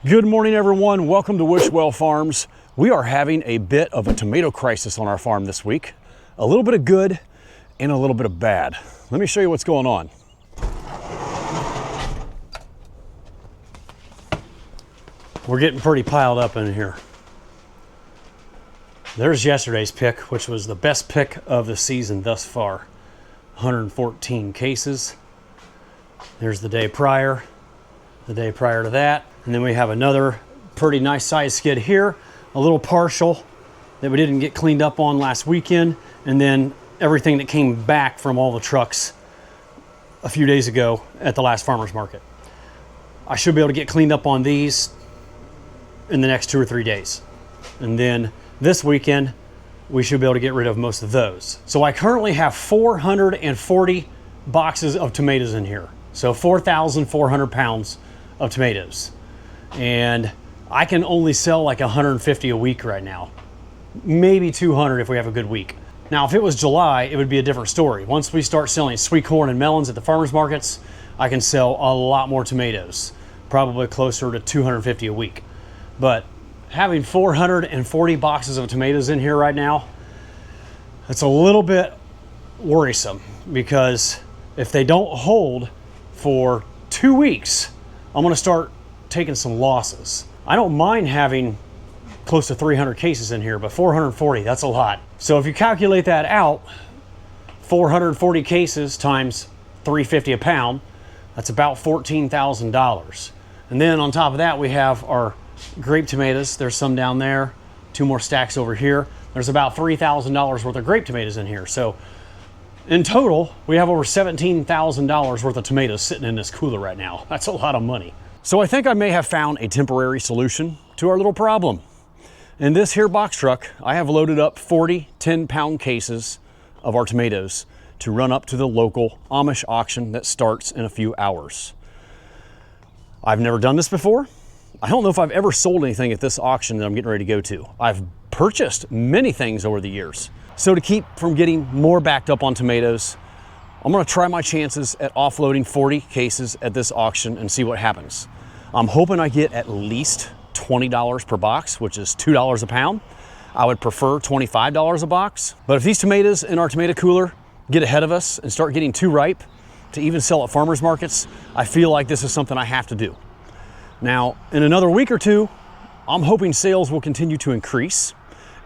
Good morning, everyone. Welcome to Wishwell Farms. We are having a bit of a tomato crisis on our farm this week. A little bit of good and a little bit of bad. Let me show you what's going on. We're getting pretty piled up in here. There's yesterday's pick, which was the best pick of the season thus far. 114 cases. There's the day prior to that. And then we have another pretty nice size skid here, a little partial that we didn't get cleaned up on last weekend, and then everything that came back from all the trucks a few days ago at the last farmer's market. I should be able to get cleaned up on these in the next 2 or 3 days. And then this weekend, we should be able to get rid of most of those. So I currently have 440 boxes of tomatoes in here. So 4,400 pounds of tomatoes. And I can only sell like 150 a week right now. Maybe 200 if we have a good week. Now, if it was July, it would be a different story. Once we start selling sweet corn and melons at the farmers markets, I can sell a lot more tomatoes, probably closer to 250 a week. But having 440 boxes of tomatoes in here right now, it's a little bit worrisome, because if they don't hold for 2 weeks, I'm gonna start taking some losses. I don't mind having close to 300 cases in here, but 440, that's a lot. So if you calculate that out, 440 cases times $3.50 a pound, that's about $14,000. And then on top of that, we have our grape tomatoes. There's some down there, 2 more stacks over here. There's about $3,000 worth of grape tomatoes in here. So in total, we have over $17,000 worth of tomatoes sitting in this cooler right now. That's a lot of money. So I think I may have found a temporary solution to our little problem. In this here box truck, I have loaded up 40 10-pound cases of our tomatoes to run up to the local Amish auction that starts in a few hours. I've never done this before. I don't know if I've ever sold anything at this auction that I'm getting ready to go to. I've purchased many things over the years. So to keep from getting more backed up on tomatoes, I'm gonna try my chances at offloading 40 cases at this auction and see what happens. I'm hoping I get at least $20 per box, which is $2 a pound. I would prefer $25 a box. But if these tomatoes in our tomato cooler get ahead of us and start getting too ripe to even sell at farmers markets, I feel like this is something I have to do. Now, in another week or two, I'm hoping sales will continue to increase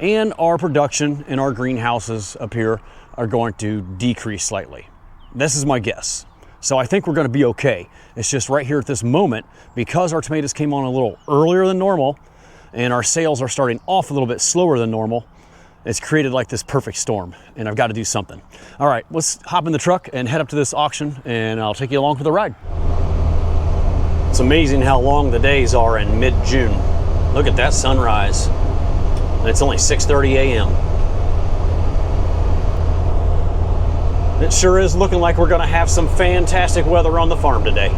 and our production in our greenhouses up here are going to decrease slightly. This is my guess. So I think we're gonna be okay. It's just right here at this moment, because our tomatoes came on a little earlier than normal and our sales are starting off a little bit slower than normal, it's created like this perfect storm, and I've got to do something. All right, let's hop in the truck and head up to this auction, and I'll take you along for the ride. It's amazing how long the days are in mid-June. Look at that sunrise. And it's only 6:30 a.m. It sure is looking like we're gonna have some fantastic weather on the farm today.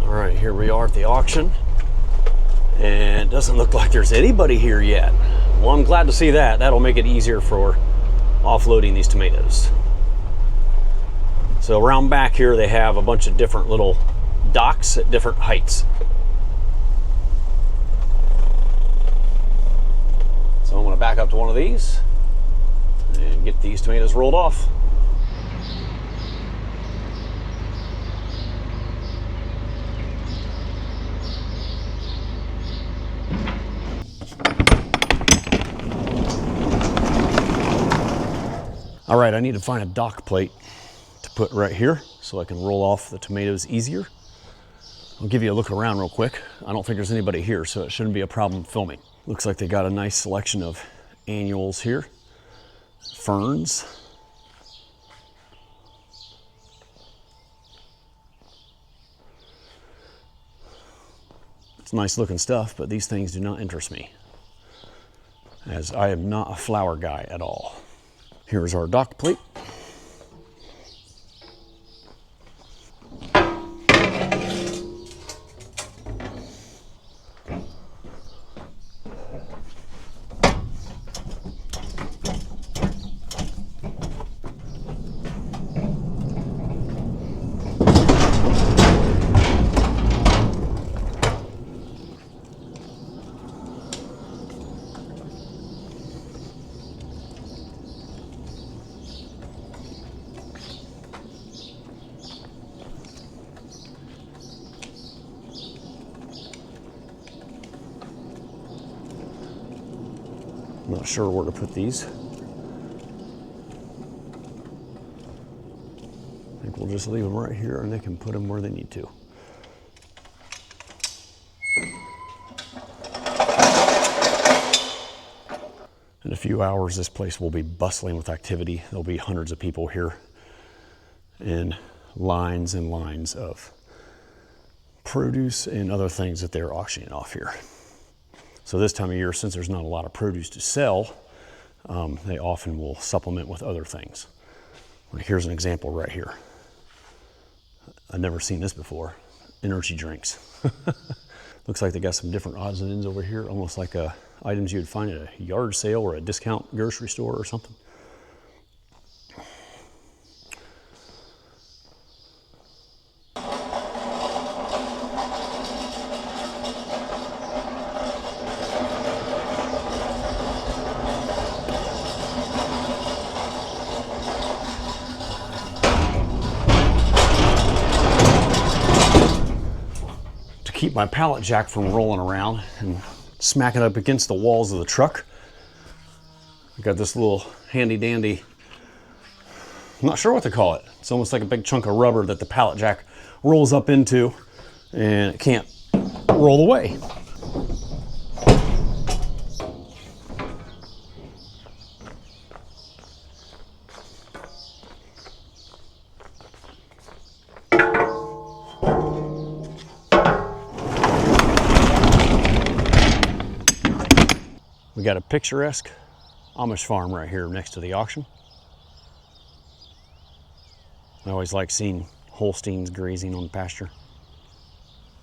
All right, here we are at the auction. And it doesn't look like there's anybody here yet. Well, I'm glad to see that. That'll make it easier for offloading these tomatoes. So around back here, they have a bunch of different little docks at different heights. So I'm going to back up to one of these and get these tomatoes rolled off. All right, I need to find a dock plate to put right here so I can roll off the tomatoes easier. I'll give you a look around real quick. I don't think there's anybody here, so it shouldn't be a problem filming. Looks like they got a nice selection of annuals here. Ferns. It's nice looking stuff, but these things do not interest me, as I am not a flower guy at all. Here's our dock plate. I'm not sure where to put these. I think we'll just leave them right here and they can put them where they need to. In a few hours, this place will be bustling with activity. There'll be hundreds of people here and lines of produce and other things that they're auctioning off here. So this time of year, since there's not a lot of produce to sell, they often will supplement with other things. Like here's an example right here. I've never seen this before. Energy drinks. Looks like they got some different odds and ends over here, almost like items you would find at a yard sale or a discount grocery store or something. Keep my pallet jack from rolling around and smacking up against the walls of the truck. I got this little handy dandy, I'm not sure what to call it. It's almost like a big chunk of rubber that the pallet jack rolls up into and it can't roll away. We got a picturesque Amish farm right here next to the auction. I always like seeing Holsteins grazing on the pasture.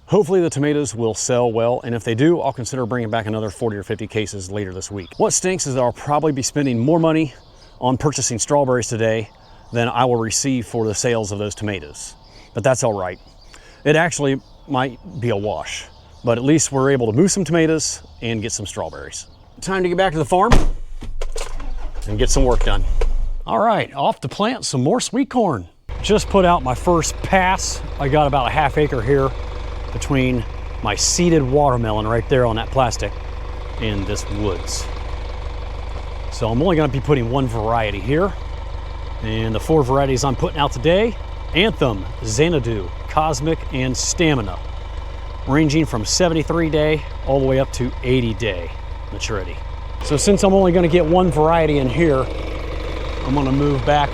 Hopefully the tomatoes will sell well, and if they do, I'll consider bringing back another 40 or 50 cases later this week. What stinks is that I'll probably be spending more money on purchasing strawberries today than I will receive for the sales of those tomatoes. But that's all right. It actually might be a wash, but at least we're able to move some tomatoes and get some strawberries. Time to get back to the farm and get some work done. All right, off to plant some more sweet corn. Just put out my first pass. I got about a half acre here between my seeded watermelon right there on that plastic and this woods. So I'm only gonna be putting one variety here. And the 4 varieties I'm putting out today: Anthem, Xanadu, Cosmic, and Stamina, ranging from 73 day all the way up to 80 day maturity. So since I'm only going to get one variety in here, I'm going to move back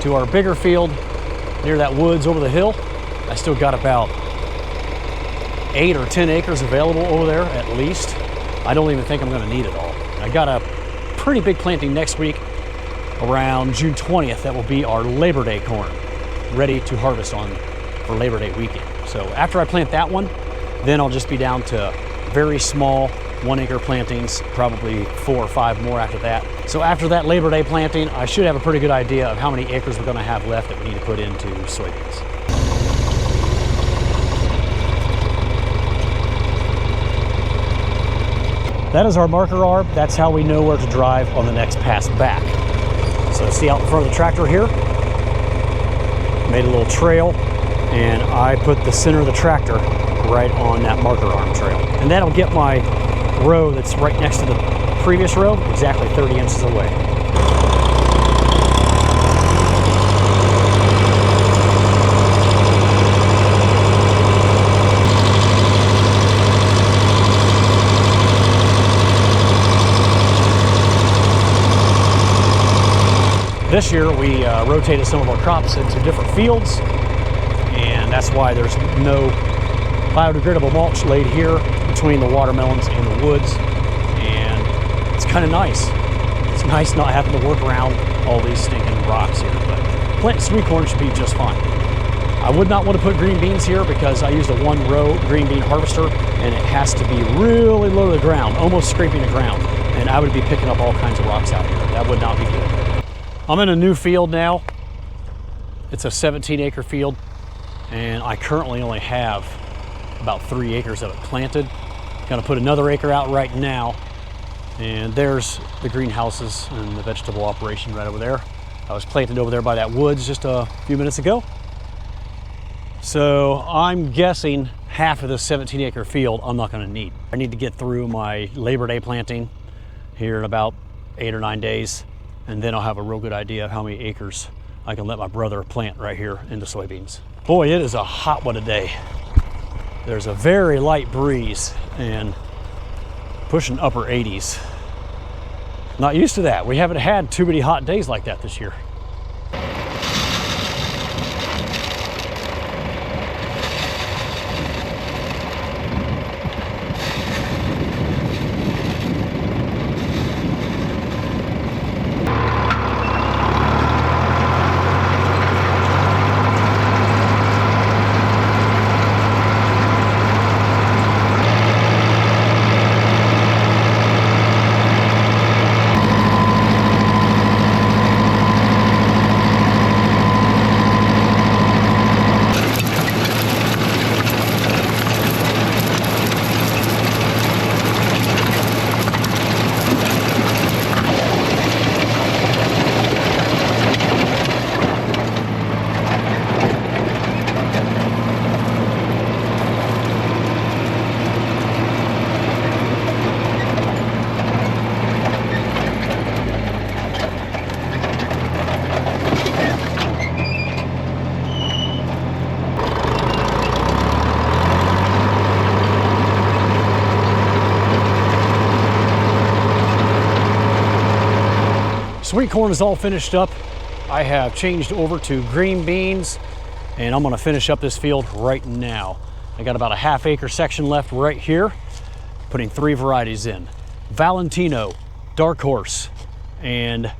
to our bigger field near that woods over the hill. I still got about 8 or 10 acres available over there at least. I don't even think I'm going to need it all. I got a pretty big planting next week around June 20th that will be our Labor Day corn, ready to harvest on for Labor Day weekend. So after I plant that one, then I'll just be down to very small 1 acre plantings, probably 4 or 5 more after that. So after that Labor Day planting, I should have a pretty good idea of how many acres we're gonna have left that we need to put into soybeans. That is our marker arm. That's how we know where to drive on the next pass back. So see out in front of the tractor here? Made a little trail, and I put the center of the tractor right on that marker arm trail. And that'll get my row that's right next to the previous row exactly 30 inches away. This year we rotated some of our crops into different fields, and that's why there's no biodegradable mulch laid here between the watermelons and the woods, and it's kind of nice. It's nice not having to work around all these stinking rocks here, but planting sweet corn should be just fine. I would not want to put green beans here because I used a 1-row green bean harvester, and it has to be really low to the ground, almost scraping the ground, and I would be picking up all kinds of rocks out here. That would not be good. I'm in a new field now. It's a 17-acre field, and I currently only have about 3 acres of it planted. Gonna put another acre out right now, and there's the greenhouses and the vegetable operation right over there. I was planted over there by that woods just a few minutes ago. So I'm guessing half of this 17-acre field I'm not gonna need. I need to get through my Labor Day planting here in about 8 or 9 days, and then I'll have a real good idea of how many acres I can let my brother plant right here into soybeans. Boy, it is a hot one today. There's a very light breeze and pushing upper 80s. Not used to that. We haven't had too many hot days like that this year. Sweet corn is all finished up. I have changed over to green beans, and I'm gonna finish up this field right now. I got about a half-acre section left right here, putting 3 varieties in. Valentino, Dark Horse, and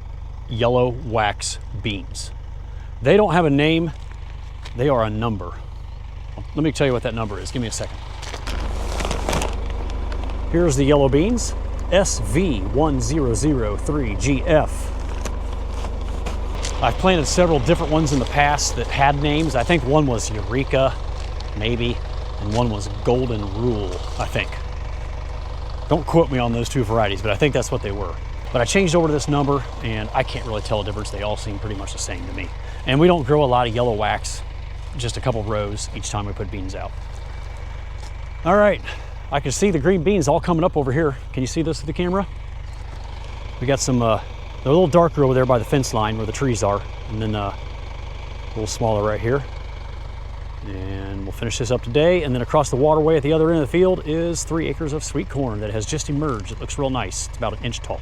Yellow Wax beans. They don't have a name, they are a number. Let me tell you what that number is, give me a second. Here's the yellow beans, SV1003GF. I've planted several different ones in the past that had names. I think one was Eureka, maybe, and one was Golden Rule, I think. Don't quote me on those 2 varieties, but I think that's what they were. But I changed over to this number, and I can't really tell a difference. They all seem pretty much the same to me. And we don't grow a lot of yellow wax, just a couple rows each time we put beans out. All right, I can see the green beans all coming up over here. Can you see this with the camera? We got some, they're a little darker over there by the fence line where the trees are, and then a little smaller right here. And we'll finish this up today, and then across the waterway at the other end of the field is 3 acres of sweet corn that has just emerged. It looks real nice. It's about 1 inch tall.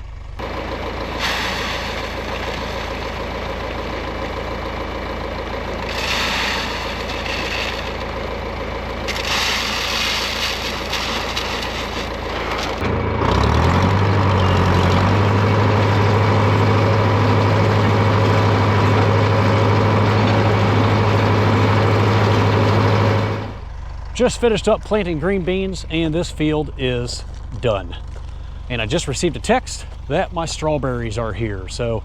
Just finished up planting green beans, and this field is done. And I just received a text that my strawberries are here. So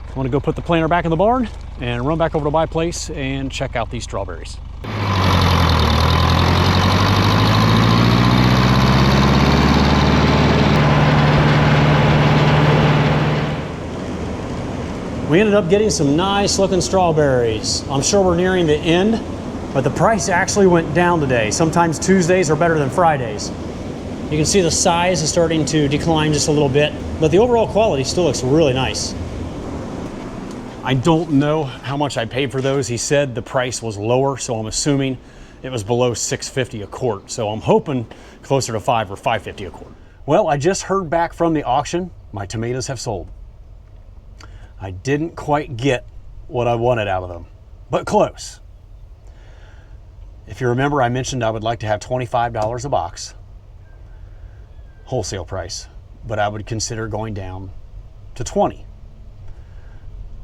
I want to go put the planter back in the barn and run back over to my place and check out these strawberries. We ended up getting some nice looking strawberries. I'm sure we're nearing the end, but the price actually went down today. Sometimes Tuesdays are better than Fridays. You can see the size is starting to decline just a little bit, but the overall quality still looks really nice. I don't know how much I paid for those. He said the price was lower, so I'm assuming it was below $6.50 a quart. So I'm hoping closer to $5 or $5.50 a quart. Well, I just heard back from the auction. My tomatoes have sold. I didn't quite get what I wanted out of them, but close. If you remember, I mentioned I would like to have $25 a box, wholesale price, but I would consider going down to 20.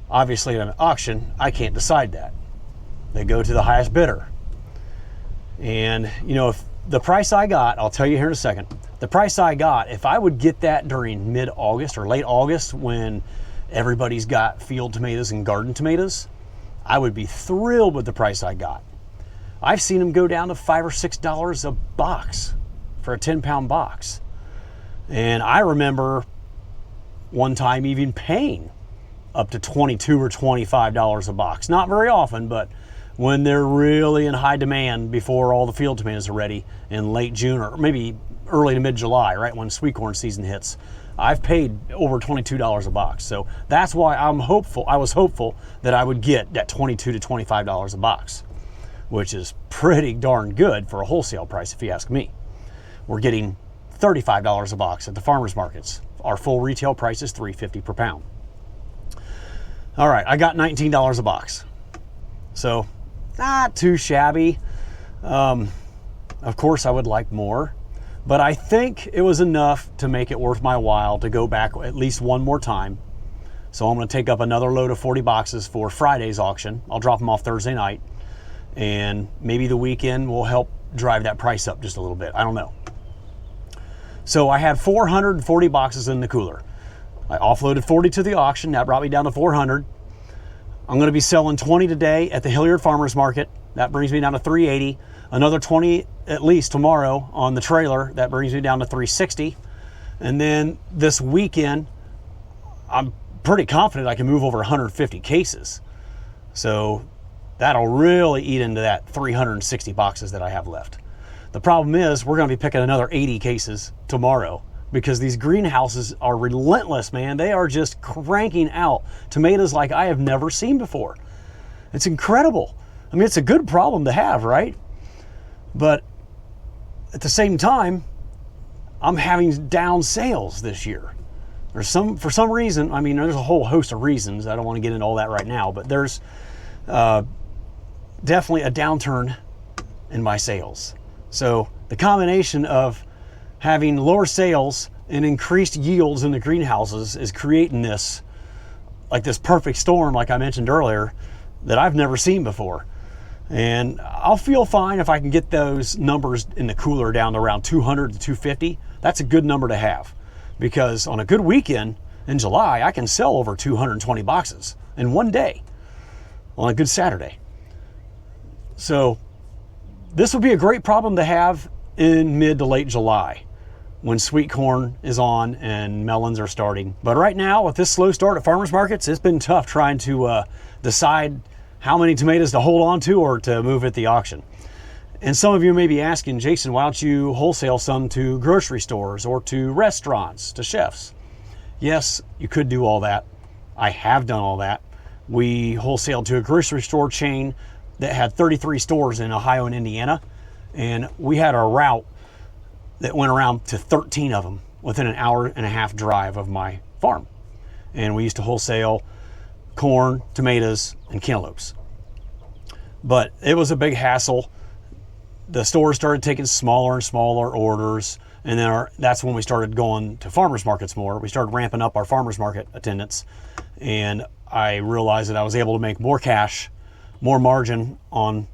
Obviously, at an auction, I can't decide that. They go to the highest bidder. And, you know, if the price I got, I'll tell you here in a second, the price I got, if I would get that during mid-August or late August when everybody's got field tomatoes and garden tomatoes, I would be thrilled with the price I got. I've seen them go down to $5 or $6 a box for a 10-pound box. And I remember one time even paying up to $22 or $25 a box. Not very often, but when they're really in high demand before all the field tomatoes are ready in late June or maybe early to mid-July, right when sweet corn season hits, I've paid over $22 a box. So that's why I was hopeful that I would get that $22 to $25 a box, which is pretty darn good for a wholesale price if you ask me. We're getting $35 a box at the farmers markets. Our full retail price is $3.50 per pound. All right, I got $19 a box. So not too shabby. Of course I would like more, but I think it was enough to make it worth my while to go back at least one more time. So I'm going to take up another load of 40 boxes for Friday's auction. I'll drop them off Thursday night, and maybe the weekend will help drive that price up just a little bit. I don't know. So I had 440 boxes in the cooler. I offloaded 40 to the auction. That brought me down to 400. I'm going to be selling 20 today at the Hilliard Farmers Market. That brings me down to 380. Another 20 at least tomorrow on the trailer. That brings me down to 360. And then this weekend, I'm pretty confident I can move over 150 cases. So that'll really eat into that 360 boxes that I have left. The problem is we're going to be picking another 80 cases tomorrow because these greenhouses are relentless, man. They are just cranking out tomatoes like I have never seen before. It's incredible. I mean, it's a good problem to have, right? But at the same time, I'm having down sales this year. For some reason, I mean, there's a whole host of reasons. I don't want to get into all that right now, but there's definitely a downturn in my sales. So the combination of having lower sales and increased yields in the greenhouses is creating this perfect storm, like I mentioned earlier, that I've never seen before. And I'll feel fine if I can get those numbers in the cooler down to around 200 to 250. That's a good number to have, because on a good weekend in July, I can sell over 220 boxes in one day on a good Saturday. So this would be a great problem to have in mid to late July when sweet corn is on and melons are starting. But right now, with this slow start at farmers markets, it's been tough trying to decide how many tomatoes to hold on to or to move at the auction. And some of you may be asking, Jason, why don't you wholesale some to grocery stores or to restaurants, to chefs? Yes, you could do all that. I have done all that. We wholesaled to a grocery store chain that had 33 stores in Ohio and Indiana, and we had a route that went around to 13 of them within an hour and a half drive of my farm. And we used to wholesale corn, tomatoes, and cantaloupes. But it was a big hassle. The stores started taking smaller and smaller orders, and then that's when we started going to farmers markets more. We started ramping up our farmers market attendance, and I realized that I was able to make more cash, more margin on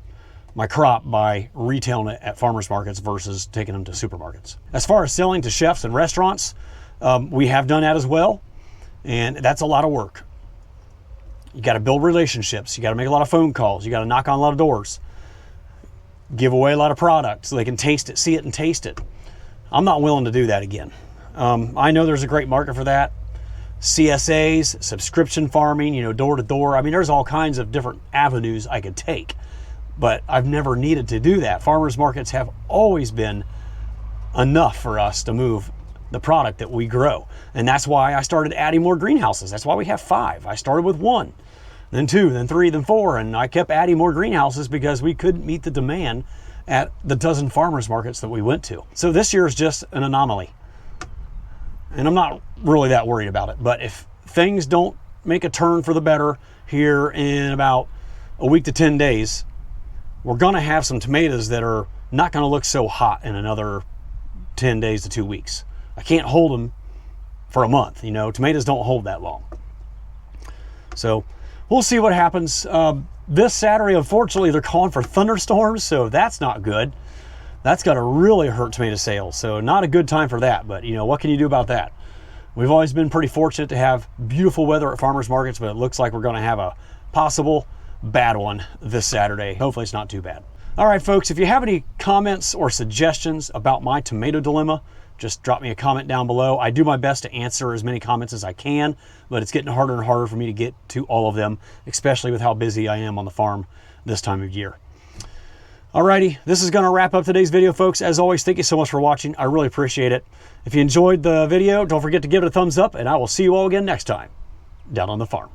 my crop by retailing it at farmers markets versus taking them to supermarkets. As far as selling to chefs and restaurants, we have done that as well, and that's a lot of work. You got to build relationships. You got to make a lot of phone calls. You got to knock on a lot of doors, give away a lot of product so they can taste it, see it, and taste it. I'm not willing to do that again. I know there's a great market for that. CSAs, subscription farming, door to door. I mean, there's all kinds of different avenues I could take, but I've never needed to do that. Farmers markets have always been enough for us to move the product that we grow. And that's why I started adding more greenhouses. That's why we have 5. I started with 1, then 2, then 3, then 4, and I kept adding more greenhouses because we couldn't meet the demand at the dozen farmers markets that we went to. So this year is just an anomaly, and I'm not really that worried about it. But if things don't make a turn for the better here in about a week to 10 days, we're gonna have some tomatoes that are not gonna look so hot in another 10 days to 2 weeks. I can't hold them for a month. Tomatoes don't hold that long. So we'll see what happens. This Saturday, unfortunately, they're calling for thunderstorms, so that's not good. That's going to really hurt tomato sales. So not a good time for that, but what can you do about that? We've always been pretty fortunate to have beautiful weather at farmers markets, but it looks like we're going to have a possible bad one this Saturday. Hopefully it's not too bad. All right, folks, if you have any comments or suggestions about my tomato dilemma, just drop me a comment down below. I do my best to answer as many comments as I can, but it's getting harder and harder for me to get to all of them, especially with how busy I am on the farm this time of year. Alrighty, this is going to wrap up today's video, folks. As always, thank you so much for watching. I really appreciate it. If you enjoyed the video, don't forget to give it a thumbs up, and I will see you all again next time down on the farm.